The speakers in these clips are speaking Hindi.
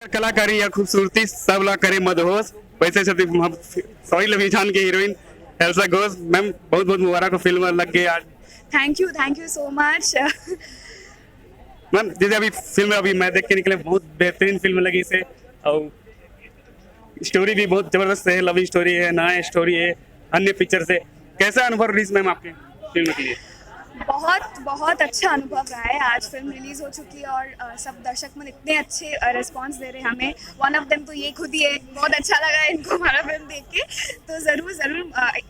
कलाकारी या खूबसूरती सब ला करे मदहोश वैसे सॉरी लवी जान की हीरोइन एल्सा घोष मैम बहुत बहुत मुबारक हो फिल्म लग गई आज thank you so much. Ma'am जैसे अभी फिल्म अभी मैं देख के निकले बहुत बेहतरीन फिल्म लगी इसे और स्टोरी भी बहुत जबरदस्त है लव स्टोरी है नया स्टोरी है अन्य पिक्चर से कैसा अनुभव रही मैम आपके फिल्म के लिए बहुत बहुत अच्छा अनुभव रहा है। आज फिल्म रिलीज हो चुकी है और सब दर्शक मन इतने अच्छे रिस्पांस दे रहे हैं हमें। वन ऑफ देम तो ये खुद ही है, बहुत अच्छा लगा है इनको हमारा फिल्म देख के। तो ज़रूर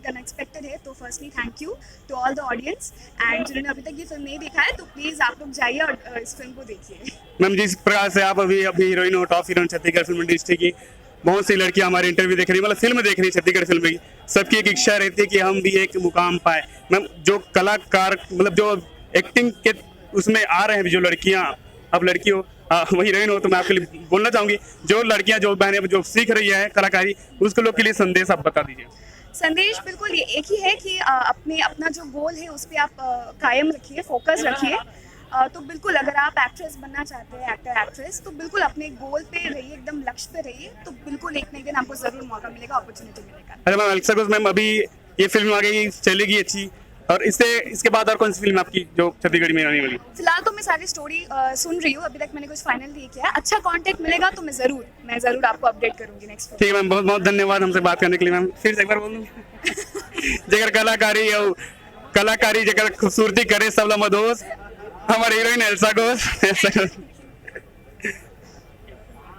अनएक्सपेक्टेड है। तो firstly thank you to all the audience and जिन्होंने अभी तक ये फिल्म नहीं देखा है तो प्लीज़ आप लोग जाइए और इस फिल्म को देखिए। मैम जिस प्रकार से आप अभी अभी हीरोइन हो top heroine Chhattisgarh film industry की बहुत सी लड़कियां हमारे इंटरव्यू देख रही मतलब फिल्म देख रही छत्तीसगढ़ फिल्म की सबकी एक इच्छा रहती है कि हम भी एक मुकाम पाए। मैम जो कलाकार मतलब जो एक्टिंग के उसमें आ रहे हैं जो लड़कियां अब लड़की हो वही हीरोइन हो तो मैं आपके लिए बोलना चाहूंगी जो लड़कियां जो बहनें जो सीख रही है कलाकारी उसके लोग के लिए संदेश आप बता दीजिए। संदेश बिल्कुल ये एक ही है कि अपना जो गोल है उस पर आप कायम रखिए, फोकस रखिए। तो बिल्कुल अगर आप एक्ट्रेस बनना चाहते हैं, एक्टर एक्ट्रेस, तो बिल्कुल अपने गोल पे रहिए, एकदम लक्ष्य पे रहिए। तो बिल्कुल एक ना एक दिन आपको जरूर मौका मिलेगा, अपॉर्चुनिटी मिलेगा। अरे मैम अल्सा घोष मैम अभी ये फिल्म आ गई चलेगी अच्छी और इसके बाद और कौन सी फिल्म आपकी जो छत्तीसगढ़ में आने वाली? फिलहाल तो मैं सारी स्टोरी सुन रही हूँ, अभी तक मैंने कुछ फाइनल नहीं किया। अच्छा कांटेक्ट मिलेगा तो मैं जरूर आपको अपडेट करूंगी नेक्स्ट। ठीक है मैम बहुत बहुत धन्यवाद हमसे बात करने के लिए। मैम फिर से एक बार बोल दूँ जगह कलाकारी जगह खूबसूरती करे सब मदोस हमारे हीरोइन एल्सा घोष